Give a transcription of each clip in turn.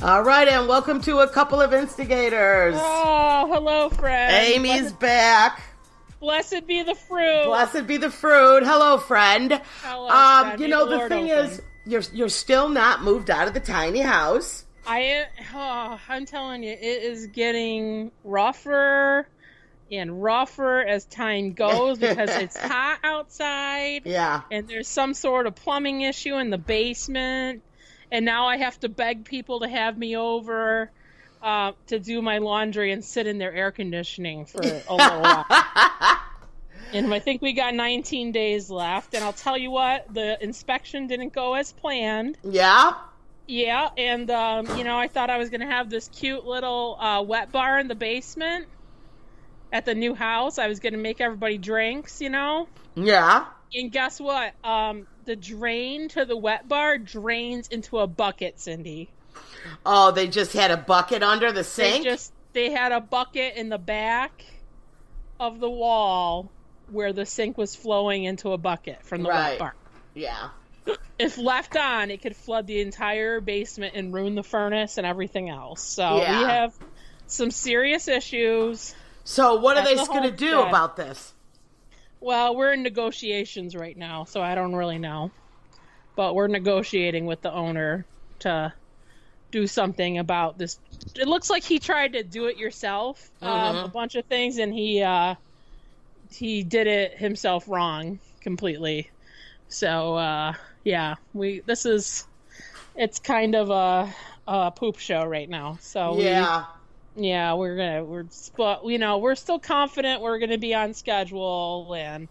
All right, and welcome to A Couple of Instigators. Oh, hello, friend. Amy's back. Blessed be the fruit. Blessed be the fruit. Hello, friend. Hello, friend. You know, the thing is, you're still not moved out of the tiny house. I'm telling you, it is getting rougher and rougher as time goes because it's hot outside. Yeah. And there's some sort of plumbing issue in the basement. And now I have to beg people to have me over to do my laundry and sit in their air conditioning for a little while. And I think we got 19 days left. And I'll tell you what, the inspection didn't go as planned. Yeah? Yeah, and, I thought I was going to have this cute little wet bar in the basement at the new house. I was going to make everybody drinks, Yeah. And guess what? The drain to the wet bar drains into a bucket, Cindy. Oh, they just had a bucket under the sink? They had a bucket in the back of the wall where the sink was flowing into a bucket from the wet bar. Yeah. If left on, it could flood the entire basement and ruin the furnace and everything else. So we have some serious issues. So what are they going to do about this? Well, we're in negotiations right now, so I don't really know. But we're negotiating with the owner to do something about this. It looks like he tried to do it yourself, a bunch of things, and he did it himself wrong completely. So, it's kind of a poop show right now. So we're still confident we're going to be on schedule and,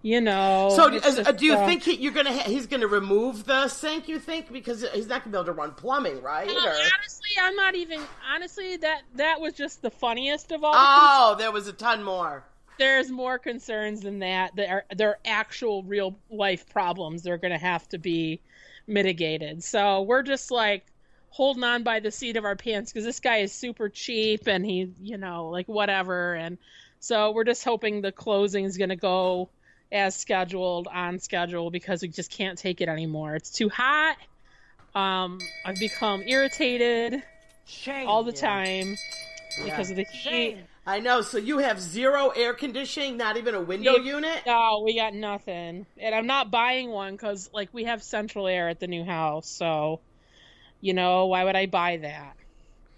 So do you think he's going to remove the sink, you think? Because he's not going to be able to run plumbing, right? Honestly, that was just the funniest of all. Oh, there was a ton more. There's more concerns than that. There are actual real life problems that are going to have to be mitigated. So we're just like holding on by the seat of our pants because this guy is super cheap and he, whatever. And so we're just hoping the closing is going to go as scheduled, on schedule, because we just can't take it anymore. It's too hot. I've become irritated all the time because of the heat. I know. So you have zero air conditioning, not even a window unit? No, we got nothing. And I'm not buying one because, we have central air at the new house. So, why would I buy that?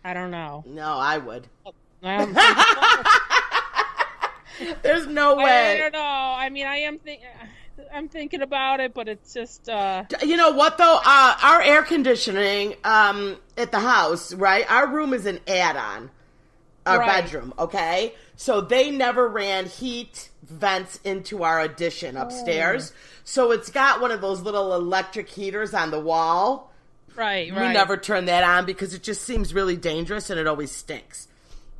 I don't know. No, I would. There's no way. I don't know. I mean, I'm thinking about it, but it's just... You know what, though? Our air conditioning at the house, right? Our room is an add-on. Our bedroom, okay? So they never ran heat vents into our addition upstairs. So it's got one of those little electric heaters on the wall. Right. We never turn that on because it just seems really dangerous and it always stinks.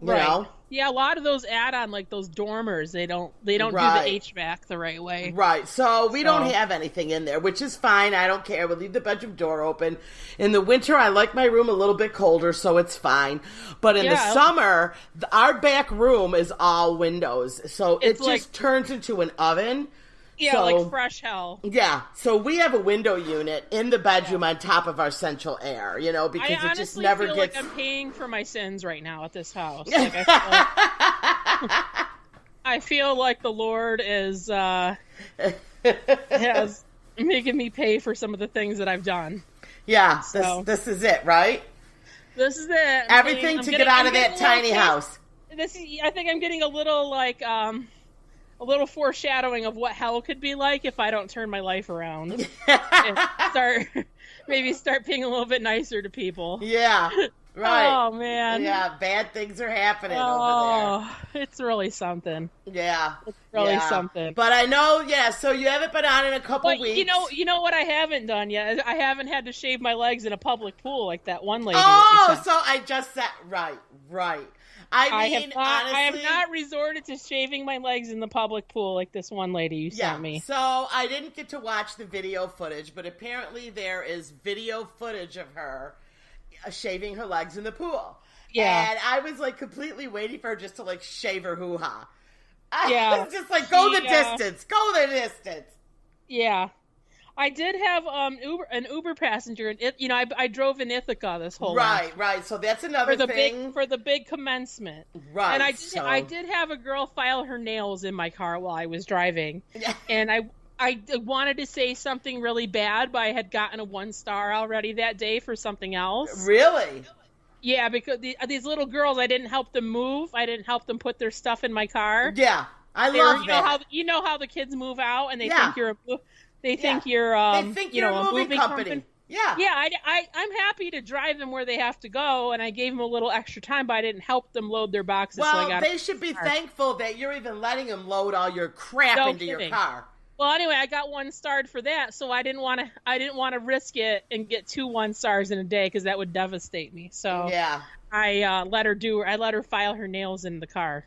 You know? Yeah, a lot of those add-on, those dormers, they don't do the HVAC the right way. Right. So we don't have anything in there, which is fine. I don't care. We'll leave the bedroom door open. In the winter, I like my room a little bit colder, so it's fine. But in the summer, our back room is all windows. So it just turns into an oven. Yeah, like fresh hell. Yeah. So we have a window unit in the bedroom on top of our central air, because it just never gets... I honestly feel like I'm paying for my sins right now at this house. I feel like the Lord is has making me pay for some of the things that I've done. Yeah, so this is it, right? This is it. Everything to get out of that tiny house. I think I'm getting a little foreshadowing of what hell could be like if I don't turn my life around and start being a little bit nicer to people. Yeah, right. Oh, man. Yeah, bad things are happening over there. It's really something. Yeah. It's really something. But I know, so you haven't been on in a couple weeks. You know what I haven't done yet? I haven't had to shave my legs in a public pool like that one lady. Oh, so I just said, right. I have not resorted to shaving my legs in the public pool like this one lady you sent me. So I didn't get to watch the video footage, but apparently there is video footage of her shaving her legs in the pool. Yeah. And I was completely waiting for her just to shave her hoo-ha. Yeah. I was just go the distance. Go the distance. Yeah. I did have an Uber passenger, and I drove in Ithaca this whole life. Right. So that's another thing for the big commencement. Right. And I did have a girl file her nails in my car while I was driving, and I wanted to say something really bad, but I had gotten a 1 star already that day for something else. Really? Yeah, because these little girls, I didn't help them move. I didn't help them put their stuff in my car. Yeah, I love that. You know how the kids move out, and they think you're a moving company. Yeah. Yeah, I'm happy to drive them where they have to go, and I gave them a little extra time, but I didn't help them load their boxes. Well, they should be thankful that you're even letting them load all your crap into your car. Well, anyway, I got 1 starred for that, so I didn't want to risk it and get 2 1 stars in a day because that would devastate me. So yeah, I let her file her nails in the car.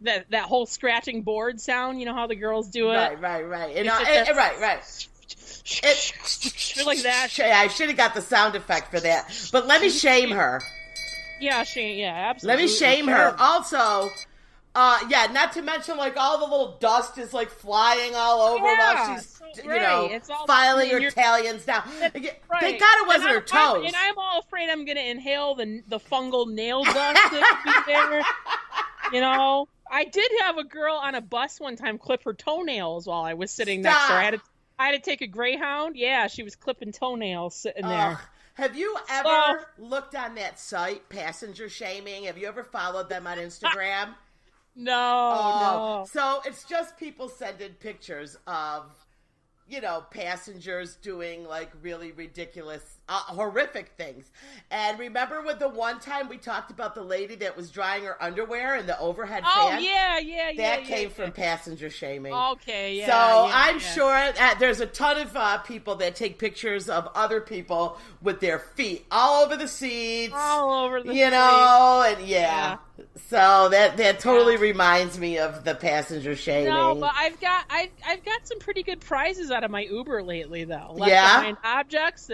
That whole scratching board sound, you know how the girls do it. Right. Right. Like that. I should have got the sound effect for that. But let me shame her. Yeah, absolutely. Let me shame her. Also, not to mention like all the little dust is like flying all over while she's filing her Italians down. Thank God it wasn't her toes. And I'm all afraid I'm going to inhale the fungal nail dust that could be there. You know, I did have a girl on a bus one time clip her toenails while I was sitting next to her. I had to take a Greyhound. Yeah, she was clipping toenails sitting there. Have you ever looked on that site, Passenger Shaming? Have you ever followed them on Instagram? No. So it's just people sending pictures of, passengers doing like really ridiculous, horrific things. And remember with the one time we talked about the lady that was drying her underwear in the overhead fan? Oh, yeah. That came from Passenger Shaming. Okay, yeah. So I'm sure there's a ton of people that take pictures of other people with their feet all over the seats. All over the seats. And yeah. So that totally reminds me of the Passenger Shaming. No, but I've got some pretty good prizes out of my Uber lately, though. Left behind objects.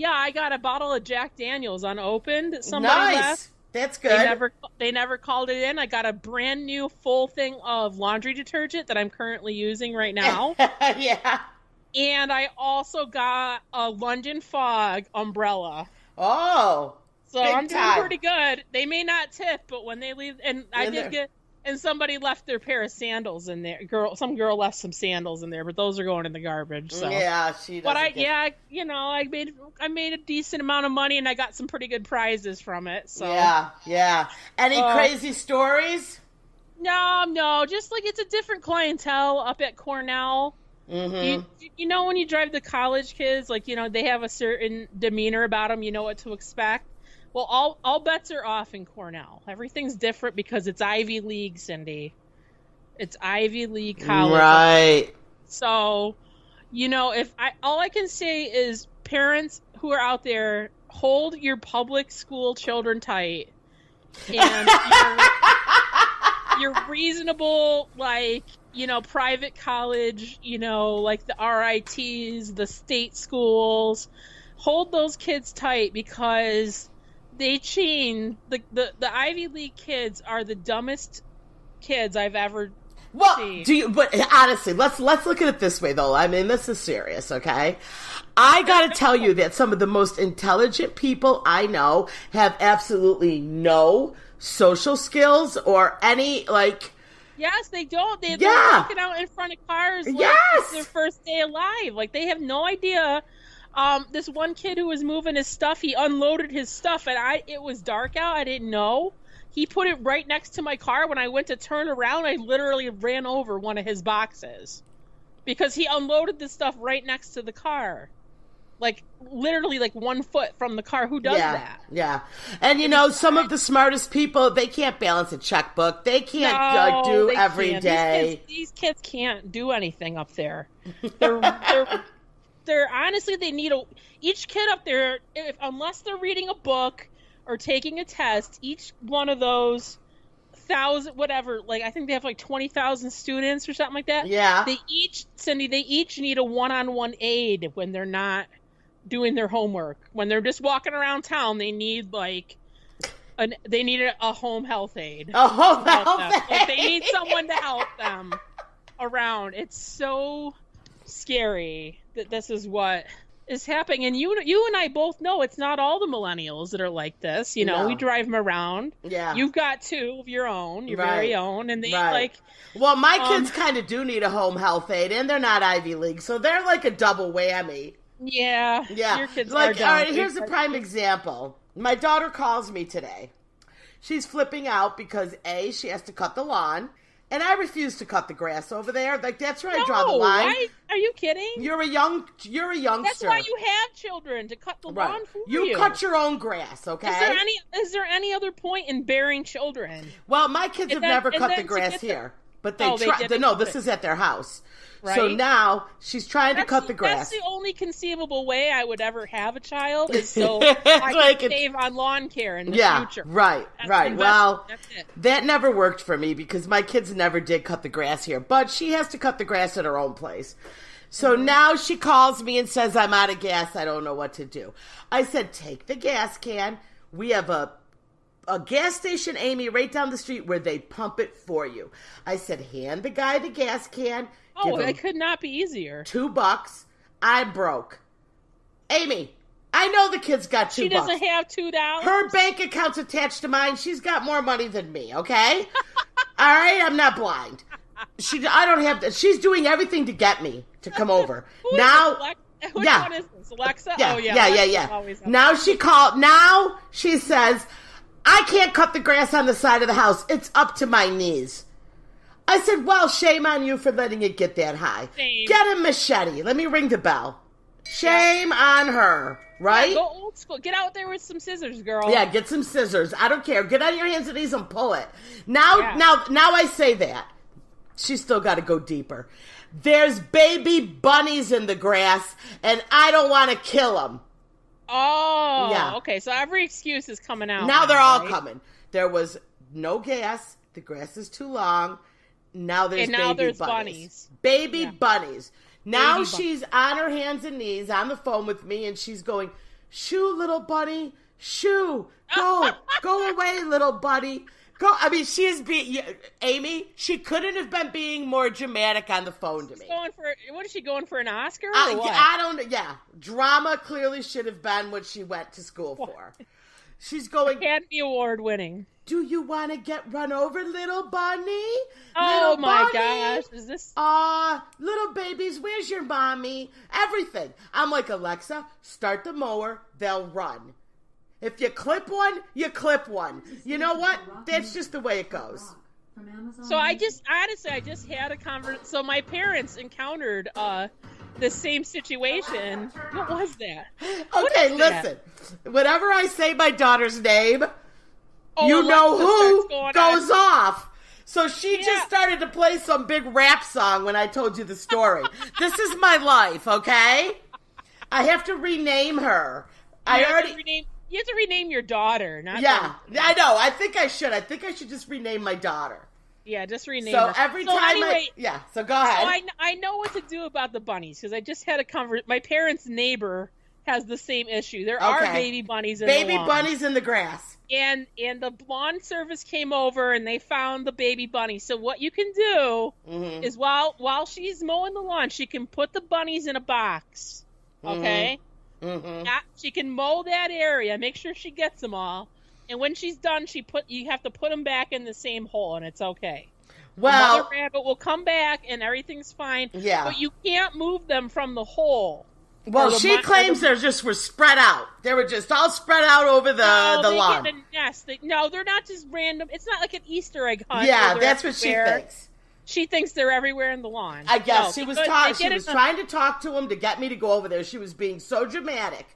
I got a bottle of Jack Daniels unopened. Somebody left. That's good. They never called it in. I got a brand new full thing of laundry detergent that I'm currently using right now. Yeah. And I also got a London Fog umbrella. Oh. So I'm doing pretty good. They may not tip, but when they leave, and somebody left their pair of sandals in there. Some girl left some sandals in there, but those are going in the garbage. So. Yeah, she doesn't. But I made a decent amount of money, and I got some pretty good prizes from it. So yeah. Any crazy stories? No, just like it's a different clientele up at Cornell. Mm-hmm. When you drive the college kids, like they have a certain demeanor about them. You know what to expect. Well, all bets are off in Cornell. Everything's different because it's Ivy League, Cindy. It's Ivy League college. Right. So, all I can say is parents who are out there, hold your public school children tight. And your reasonable, private college, like the RITs, the state schools, hold those kids tight because they change. The Ivy League kids are the dumbest kids I've ever seen. But honestly, let's look at it this way, though. I mean, this is serious, okay? I gotta tell you that some of the most intelligent people I know have absolutely no social skills or any, Yes, they don't. They're walking out in front of cars it's their first day alive. They have no idea. This one kid who was moving his stuff, he unloaded his stuff, and it was dark out. I didn't know. He put it right next to my car. When I went to turn around, I literally ran over one of his boxes because he unloaded the stuff right next to the car. Literally 1 foot from the car. Who does that? Yeah. And some of the smartest people, they can't balance a checkbook. They can't do every day. These kids can't do anything up there. They're honestly, they need each kid up there, unless they're reading a book or taking a test, each one of those 1,000, whatever, I think they have 20,000 students or something like that. Yeah. They each need a one-on-one aid when they're not doing their homework. When they're just walking around town, they need a home health aide. A home health aide. They need someone to help them around. It's so scary. that this is what is happening. And you and I both know it's not all the millennials that are like this. You know, we drive them around. Yeah. You've got 2 of your own, your very own, and they like. Well, my kids kind of do need a home health aide, and they're not Ivy League, so they're like a double whammy. Yeah. Your kids like, are all right, here's a prime example. My daughter calls me today. She's flipping out because A, she has to cut the lawn. And I refuse to cut the grass over there. Like, that's where I draw the line. Are you kidding? You're a youngster. That's why you have children, to cut the lawn for you. You cut your own grass, okay? Is there any other point in bearing children? Well, my kids have never cut the grass here. But they try. No, this is at their house. Right. So now she's trying to cut the grass. That's the only conceivable way I would ever have a child, is so I can save on lawn care in the future. Right. Well, that never worked for me because my kids never did cut the grass here. But she has to cut the grass at her own place. So now she calls me and says, I'm out of gas. I don't know what to do. I said, take the gas can. We have a gas station, Amy, right down the street where they pump it for you. I said, hand the guy the gas can. Oh, it could not be easier. $2. I'm broke. Amy, I know the kid's got $2. She doesn't have $2. Her bank account's attached to mine. She's got more money than me, okay? All right? I'm not blind. I don't have that. She's doing everything to get me to come over. Which one is this? Alexa? Yeah, yeah. Now she says, I can't cut the grass on the side of the house. It's up to my knees. I said, well, shame on you for letting it get that high. Shame. Get a machete. Let me ring the bell. Shame on her, right? Yeah, go old school. Get out there with some scissors, girl. Yeah, get some scissors. I don't care. Get on your hands and knees and pull it. Now I say that. She's still got to go deeper. There's baby bunnies in the grass, and I don't want to kill them. Oh, yeah. Okay. So every excuse is coming out. Now they're all coming. There was no gas. The grass is too long. Now there's bunnies. Baby bunnies. Now she's on her hands and knees on the phone with me, and she's going, shoo, little bunny, shoo, go away, little bunny. Go. I mean, Amy, she couldn't have been being more dramatic on the phone to me. What is she going for, an Oscar or what? I don't, drama clearly should have been what she went to school for. She's going, Academy Award winning. Do you want to get run over, little bunny? Oh my gosh. Is this? Little babies, where's your mommy? Everything. I'm like, Alexa, start the mower. They'll run. If you clip one, you clip one. You know what? That's just the way it goes. So I just had a conversation. So my parents encountered the same situation. What was that? Okay, listen. Whenever I say my daughter's name, you know who goes off. So she just started to play some big rap song when I told you the story. This is my life, okay? I have to rename her. You have to rename your daughter, not I know. I think I should. I think I should just rename my daughter. Yeah, just rename her. So every time so go ahead. So I know what to do about the bunnies, because I just had a conversation. My parents' neighbor has the same issue. There are baby bunnies in the lawn. Baby bunnies in the grass. And the lawn service came over and they found the baby bunny. So what you can do is while she's mowing the lawn, she can put the bunnies in a box. Okay? She can mow that area, make sure she gets them all. And when she's done, you have to put them back in the same hole, and it's okay. Well, the mother rabbit will come back, and everything's fine. Yeah. But you can't move them from the hole. Well, she claims they just were spread out. They were just all spread out over the lawn. Get a nest. They're not just random. It's not like an Easter egg hunt. Yeah, that's what she thinks. She thinks they're everywhere in the lawn. I guess she was trying to talk to him to get me to go over there. She was being so dramatic.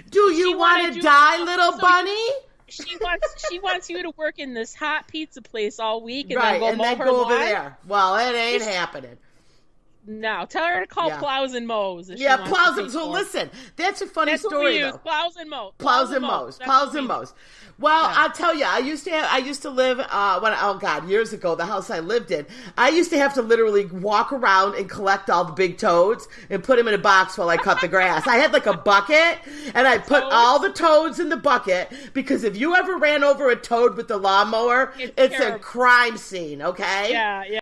Do you want to die, little bunny? She wants you to work in this hot pizza place all week and then go over there. Well, it ain't happening. No, tell her to call Plows and Mows. Plows and so listen, that's a funny story though. Plows and Mows. Plows and Mows. Well, I'll tell you, I used to live years ago, the house I lived in, I used to have to literally walk around and collect all the big toads and put them in a box while I cut the grass. I had like a bucket and I put all the toads in the bucket, because if you ever ran over a toad with the lawnmower, it's a crime scene, okay? Yeah.